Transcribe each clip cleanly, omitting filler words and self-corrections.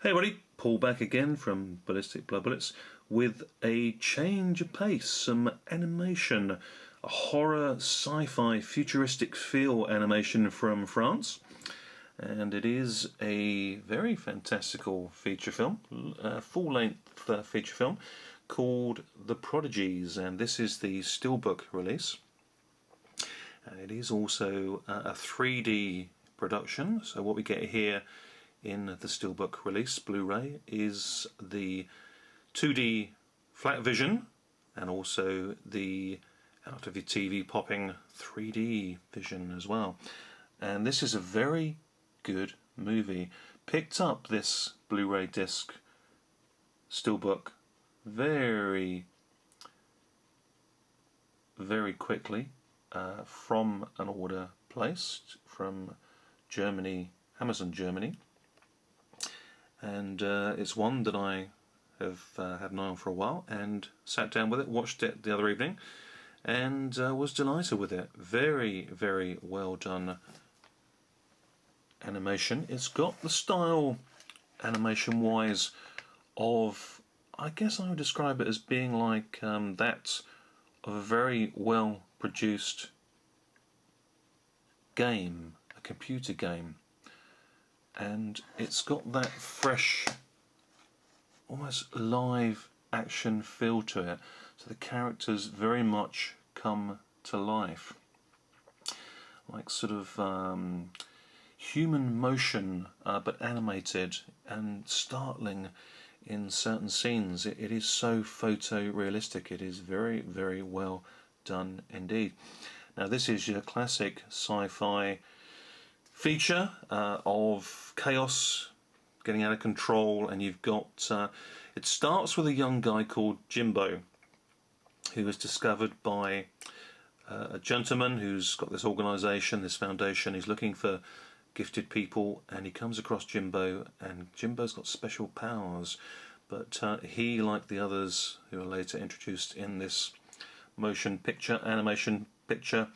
Hey everybody, Paul back again from Ballistic Blood Bullets with a change of pace, some animation, a horror, sci-fi, futuristic feel animation from France, and it is a very fantastical feature film, full-length feature film called The Prodigies, and this is the Steelbook release. And it is also a 3D production, so what we get here in the Steelbook release Blu-ray is the 2D flat vision and also the out of your TV popping 3D vision as well. And this is a very good movie. Picked up this Blu-ray disc Steelbook very quickly from an order placed from Germany, Amazon Germany. And it's one that I have had an eye on for a while, and sat down with it, watched it the other evening, and was delighted with it. Very well done animation. It's got the style, animation-wise, of, I guess I would describe it as being like that of a very well-produced game, a computer game. And it's got that fresh, almost live action feel to it, so the characters very much come to life, like sort of human motion, but animated and startling in certain scenes. It is so photorealistic. It is very well done indeed. Now this is your classic sci-fi feature of chaos getting out of control, and you've got it starts with a young guy called Jimbo, who is discovered by a gentleman who's got this organisation, this foundation. He's looking for gifted people, and he comes across Jimbo, and Jimbo's got special powers, but he, like the others who are later introduced in this motion picture, animation picture,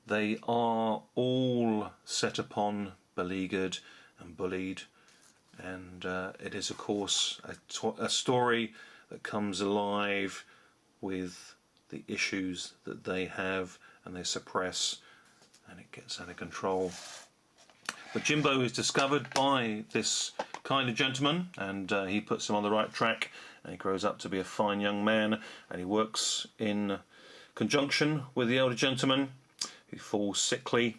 they are all set upon, beleaguered and bullied, and it is of course a story that comes alive with the issues that they have and they suppress, and it gets out of control. But Jimbo is discovered by this kind of gentleman, and he puts him on the right track, and he grows up to be a fine young man, and he works in conjunction with the elder gentleman, who falls sickly,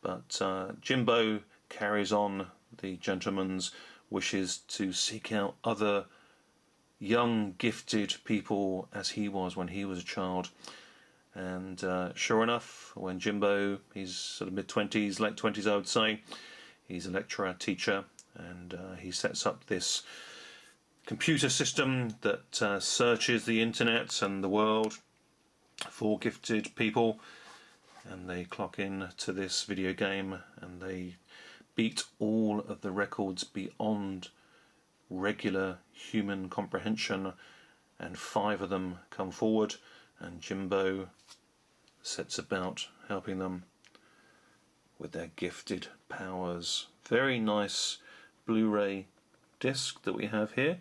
but Jimbo carries on the gentleman's wishes to seek out other young gifted people as he was when he was a child. And sure enough, when Jimbo, he's sort of mid-20s, late 20s I would say, he's a lecturer, teacher, and he sets up this computer system that searches the internet and the world for gifted people. And they clock in to this video game, and they beat all of the records beyond regular human comprehension, and 5 of them come forward, and Jimbo sets about helping them with their gifted powers. Very nice Blu-ray disc that we have here.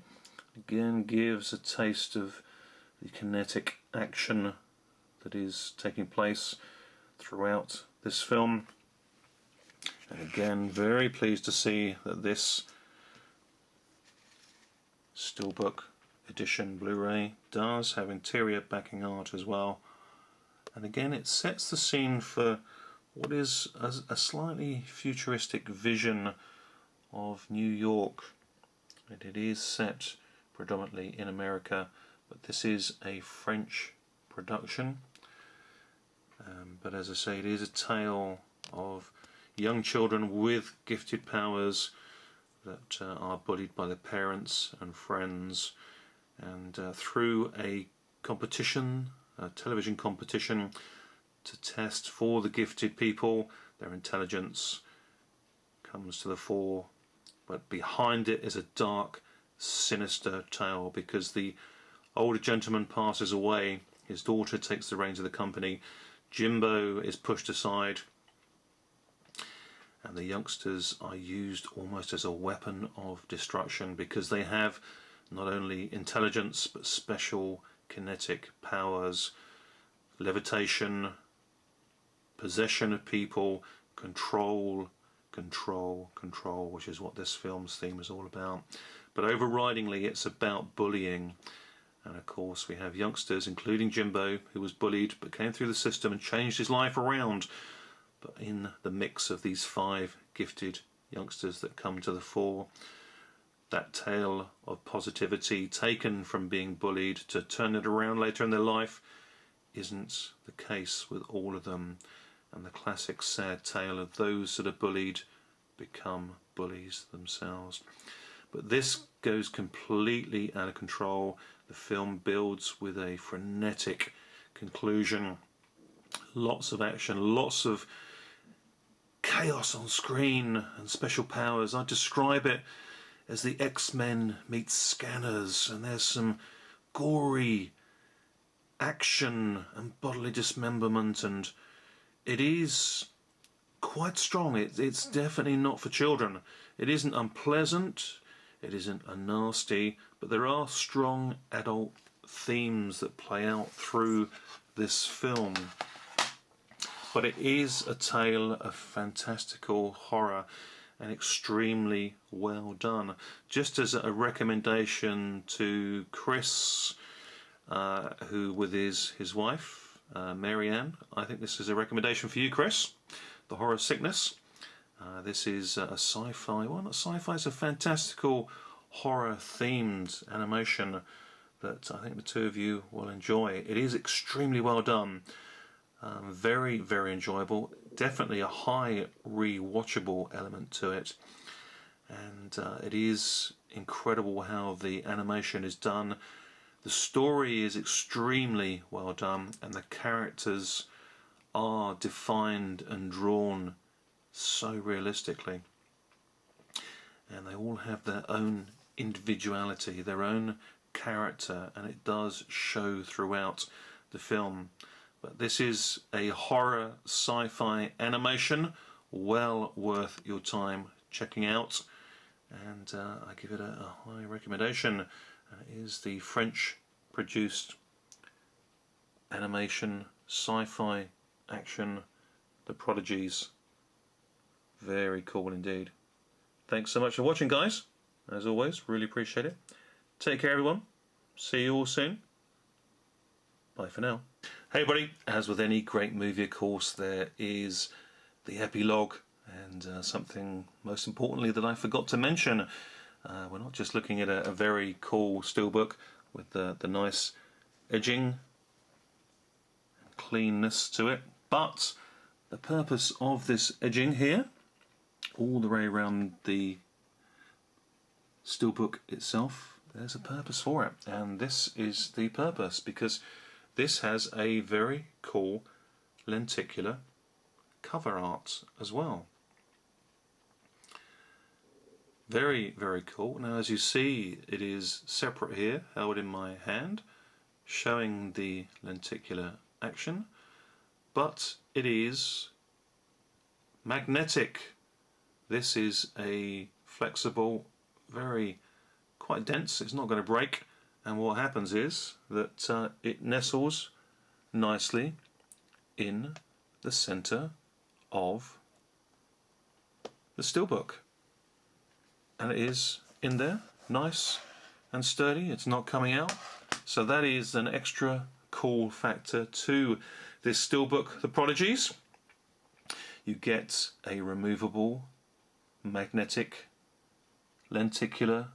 Again, gives a taste of the kinetic action that is taking place throughout this film. And again, very pleased to see that this Steelbook edition Blu-ray does have interior backing art as well. And again, it sets the scene for what is a slightly futuristic vision of New York. And it is set predominantly in America, but this is a French production. But as I say, it is a tale of young children with gifted powers that are bullied by their parents and friends, and through a competition, a television competition, to test for the gifted people, their intelligence comes to the fore. But behind it is a dark, sinister tale, because the older gentleman passes away, his daughter takes the reins of the company, Jimbo is pushed aside, and the youngsters are used almost as a weapon of destruction, because they have not only intelligence but special kinetic powers, levitation, possession of people, control, which is what this film's theme is all about. But overridingly it's about bullying. And of course we have youngsters, including Jimbo, who was bullied but came through the system and changed his life around. But in the mix of these 5 gifted youngsters that come to the fore, that tale of positivity taken from being bullied to turn it around later in their life isn't the case with all of them. And the classic sad tale of those that are bullied become bullies themselves. But this goes completely out of control. The film builds with a frenetic conclusion. Lots of action, lots of chaos on screen and special powers. I describe it as the X-Men meet Scanners, and there's some gory action and bodily dismemberment, and it is quite strong. It's definitely not for children. It isn't unpleasant, it isn't a nasty, but there are strong adult themes that play out through this film. But it is a tale of fantastical horror and extremely well done. Just as a recommendation to Chris, who with his wife, Mary Ann, I think this is a recommendation for you, Chris. The Horror Sickness. This is a sci-fi one. Sci-fi is a fantastical horror themed animation that I think the two of you will enjoy. It is extremely well done. Very, very enjoyable. Definitely a high rewatchable element to it. And it is incredible how the animation is done. The story is extremely well done, and the characters are defined and drawn so realistically. And they all have their own individuality, their own character, and it does show throughout the film. But this is a horror sci-fi animation, well worth your time checking out, and I give it a high recommendation. It is the French produced animation sci-fi action, The Prodigies. Very cool indeed. Thanks so much for watching, guys. As always, really appreciate it. Take care, everyone. See you all soon. Bye for now. Hey buddy, as with any great movie, of course, there is the epilogue, and something most importantly that I forgot to mention. We're not just looking at a very cool steelbook with the nice edging and cleanness to it, but the purpose of this edging here, all the way around the steelbook itself, there's a purpose for it, and this is the purpose, because this has a very cool lenticular cover art as well. Very, very cool. Now, as you see, it is separate here, held in my hand, showing the lenticular action, but it is magnetic. This is a flexible, quite dense, it's not going to break, and what happens is that it nestles nicely in the center of the steelbook, and it is in there, nice and sturdy, it's not coming out. So that is an extra cool factor to this steelbook, The Prodigies. You get a removable magnetic lenticular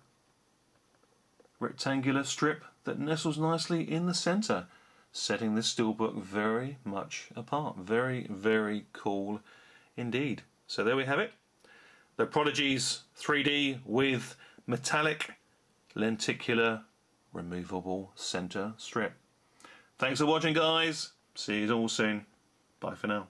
rectangular strip that nestles nicely in the center, setting this steelbook very much apart. Very, very cool indeed. So there we have it. The Prodigies 3D with metallic lenticular removable center strip. Thanks for watching, guys. See you all soon. Bye for now.